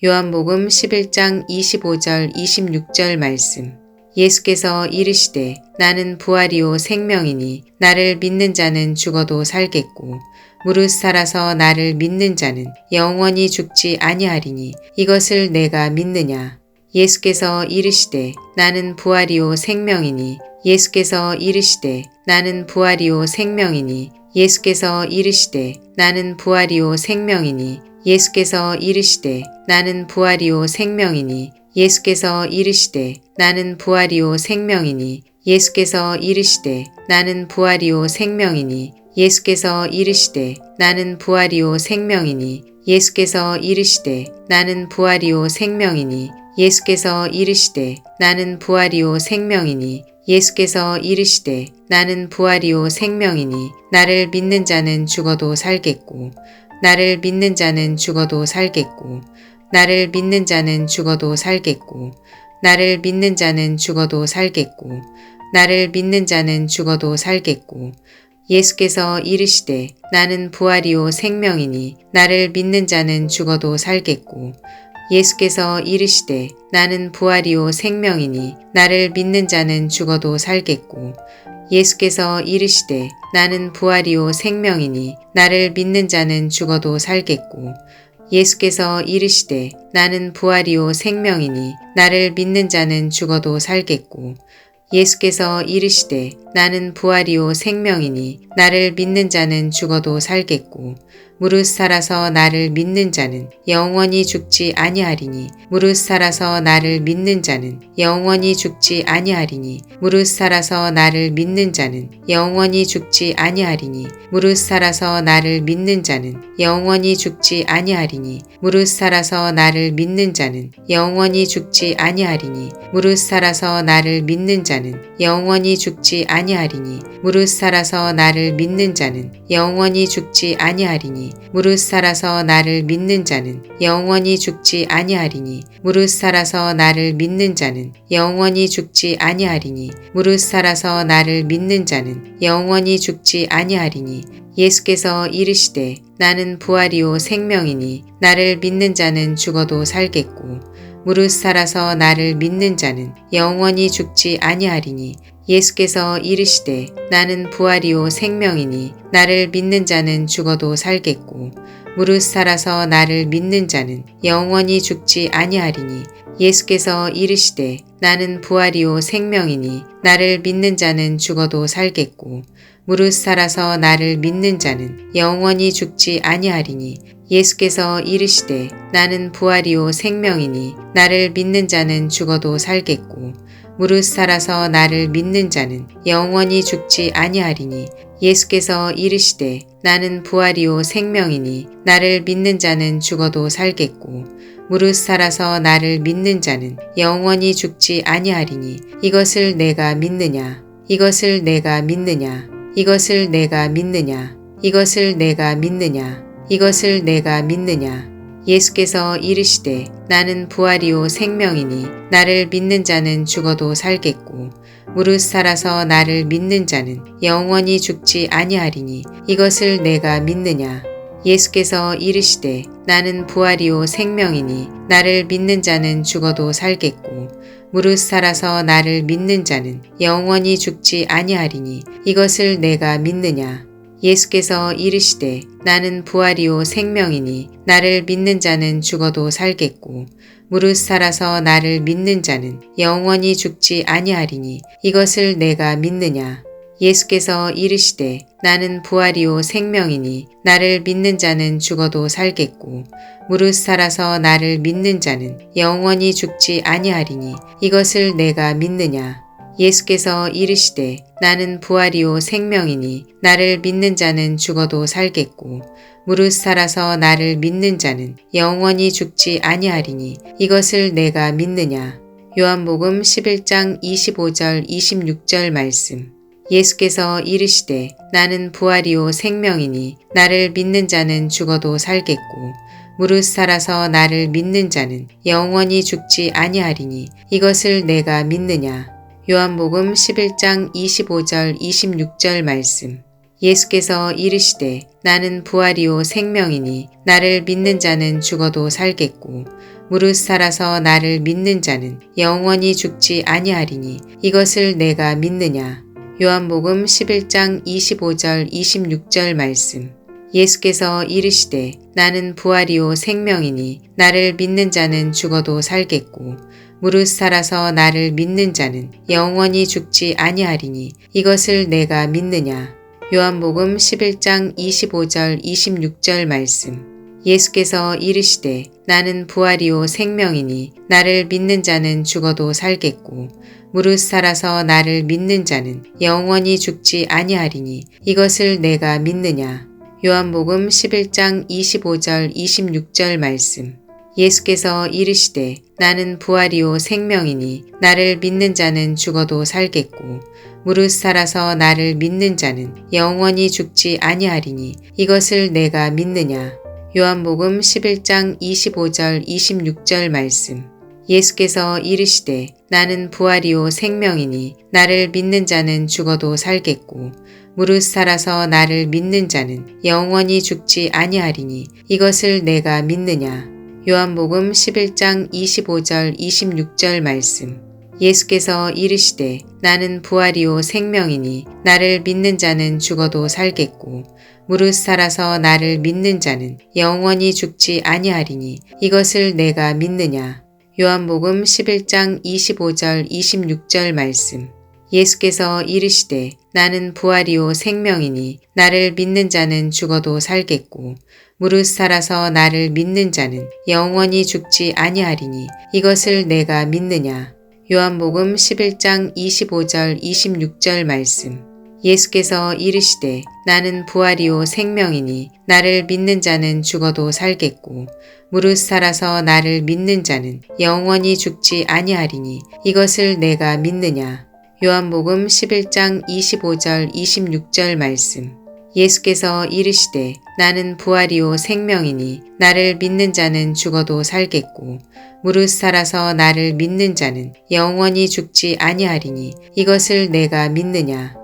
요한복음 11장 25절 26절 말씀. 예수께서 이르시되 나는 부활이요 생명이니 나를 믿는 자는 죽어도 살겠고 무릇 살아서 나를 믿는 자는 영원히 죽지 아니하리니 이것을 내가 믿느냐. 예수께서 이르시되 나는 부활이요 생명이니 예수께서 이르시되 나는 부활이요 생명이니 예수께서 이르시되 나는 부활이요 생명이니 예수께서 이르시되 나는 부활이요 생명이니 예수께서 이르시되 나는 부활이요 생명이니 예수께서 이르시되 나는 부활이요 생명이니 예수께서 이르시되 나는 부활이요 생명이니 예수께서 이르시되 나는 부활이요 생명이니 예수께서 이르시되 나는 부활이요 생명이니 예수께서 이르시되 나는 부활이요 생명이니 나를 믿는 자는 죽어도 살겠고 나를 믿는 자는 죽어도 살겠고 나를 믿는 자는 죽어도 살겠고 나를 믿는 자는 죽어도 살겠고 나를 믿는 자는 죽어도 살겠고 예수께서 이르시되 나는 부활이요 생명이니 나를 믿는 자는 죽어도 살겠고 예수께서 이르시되 나는 부활이요 생명이니 나를 믿는 자는 죽어도 살겠고 예수께서 이르시되 나는 부활이요 생명이니 나를 믿는 자는 죽어도 살겠고 예수께서 이르시되 나는 부활이요 생명이니 나를 믿는 자는 죽어도 살겠고 예수께서 이르시되 나는 부활이요 생명이니 나를 믿는 자는 죽어도 살겠고 무릇 살아서 나를 믿는 자는 영원히 죽지 아니하리니 무릇 살아서 나를 믿는 자는 영원히 죽지 아니하리니 무릇 살아서 나를 믿는 자는 영원히 죽지 아니하리니 무릇 살아서 나를 믿는 자는 영원히 죽지 아니하리니 무릇 살아서 나를 믿는 자는 영원히 죽지 아니하리니 무릇 살아서 나를 믿는 자는 영원히 죽지 아니하리니 무릇 살아서 나를 믿는 자는 영원히 죽지 아니하리니 무릇 살아서 나를 믿는 자는 영원히 죽지 아니하리니 무릇 살아서 나를 믿는 자는 영원히 죽지 아니하리니 무릇 살아서 나를 믿는 자는 영원히 죽지 아니하리니 예수께서 이르시되 나는 부활이요 생명이니 나를 믿는 자는 죽어도 살겠고 무릇 살아서 나를 믿는 자는 영원히 죽지 아니하리니 예수께서 이르시되 나는 부활이요 생명이니 나를 믿는 자는 죽어도 살겠고 무릇 살아서 나를 믿는 자는 영원히 죽지 아니하리니 예수께서 이르시되 나는 부활이요 생명이니 나를 믿는 자는 죽어도 살겠고 무릇 살아서 나를 믿는 자는 영원히 죽지 아니하리니 예수께서 이르시되 나는 부활이요 생명이니 나를 믿는 자는 죽어도 살겠고 무릇 살아서 나를 믿는 자는 영원히 죽지 아니하리니 예수께서 이르시되 나는 부활이요 생명이니 나를 믿는 자는 죽어도 살겠고 무릇 살아서 나를 믿는 자는 영원히 죽지 아니하리니 이것을 내가 믿느냐. 이것을 내가 믿느냐. 이것을 내가 믿느냐. 이것을 내가 믿느냐. 이것을 내가 믿느냐. 예수께서 이르시되 나는 부활이요 생명이니 나를 믿는 자는 죽어도 살겠고 무릇 살아서 나를 믿는 자는 영원히 죽지 아니하리니 이것을 내가 믿느냐. 예수께서 이르시되 나는 부활이요 생명이니 나를 믿는 자는 죽어도 살겠고 무릇 살아서 나를 믿는 자는 영원히 죽지 아니하리니 이것을 내가 믿느냐. 예수께서 이르시되 나는 부활이요 생명이니 나를 믿는 자는 죽어도 살겠고 무릇 살아서 나를 믿는 자는 영원히 죽지 아니하리니 이것을 내가 믿느냐. 예수께서 이르시되 나는 부활이요 생명이니 나를 믿는 자는 죽어도 살겠고 무릇 살아서 나를 믿는 자는 영원히 죽지 아니하리니 이것을 내가 믿느냐. 예수께서 이르시되 나는 부활이요 생명이니 나를 믿는 자는 죽어도 살겠고 무릇 살아서 나를 믿는 자는 영원히 죽지 아니하리니 이것을 내가 믿느냐. 요한복음 11장 25절 26절 말씀. 예수께서 이르시되 나는 부활이요 생명이니 나를 믿는 자는 죽어도 살겠고 무릇 살아서 나를 믿는 자는 영원히 죽지 아니하리니 이것을 내가 믿느냐. 요한복음 11장 25절 26절 말씀. 예수께서 이르시되 나는 부활이요 생명이니 나를 믿는 자는 죽어도 살겠고 무릇 살아서 나를 믿는 자는 영원히 죽지 아니하리니 이것을 내가 믿느냐. 요한복음 11장 25절 26절 말씀. 예수께서 이르시되 나는 부활이요 생명이니 나를 믿는 자는 죽어도 살겠고 무릇 살아서 나를 믿는 자는 영원히 죽지 아니하리니 이것을 내가 믿느냐. 요한복음 11장 25절 26절 말씀. 예수께서 이르시되 나는 부활이요 생명이니 나를 믿는 자는 죽어도 살겠고 무릇 살아서 나를 믿는 자는 영원히 죽지 아니하리니 이것을 내가 믿느냐. 요한복음 11장 25절 26절 말씀. 예수께서 이르시되 나는 부활이요 생명이니 나를 믿는 자는 죽어도 살겠고 무릇 살아서 나를 믿는 자는 영원히 죽지 아니하리니 이것을 내가 믿느냐. 요한복음 11장 25절 26절 말씀. 예수께서 이르시되 나는 부활이요 생명이니 나를 믿는 자는 죽어도 살겠고 무릇 살아서 나를 믿는 자는 영원히 죽지 아니하리니 이것을 내가 믿느냐. 요한복음 11장 25절 26절 말씀. 예수께서 이르시되 나는 부활이요 생명이니 나를 믿는 자는 죽어도 살겠고 무릇 살아서 나를 믿는 자는 영원히 죽지 아니하리니 이것을 내가 믿느냐. 요한복음 11장 25절 26절 말씀. 예수께서 이르시되 나는 부활이요 생명이니 나를 믿는 자는 죽어도 살겠고 무릇 살아서 나를 믿는 자는 영원히 죽지 아니하리니 이것을 내가 믿느냐. 요한복음 11장 25절 26절 말씀. 예수께서 이르시되 나는 부활이요 생명이니 나를 믿는 자는 죽어도 살겠고 무릇 살아서 나를 믿는 자는 영원히 죽지 아니하리니 이것을 내가 믿느냐. 요한복음 11장 25절 26절 말씀. 예수께서 이르시되 나는 부활이요 생명이니 나를 믿는 자는 죽어도 살겠고 무릇 살아서 나를 믿는 자는 영원히 죽지 아니하리니 이것을 내가 믿느냐.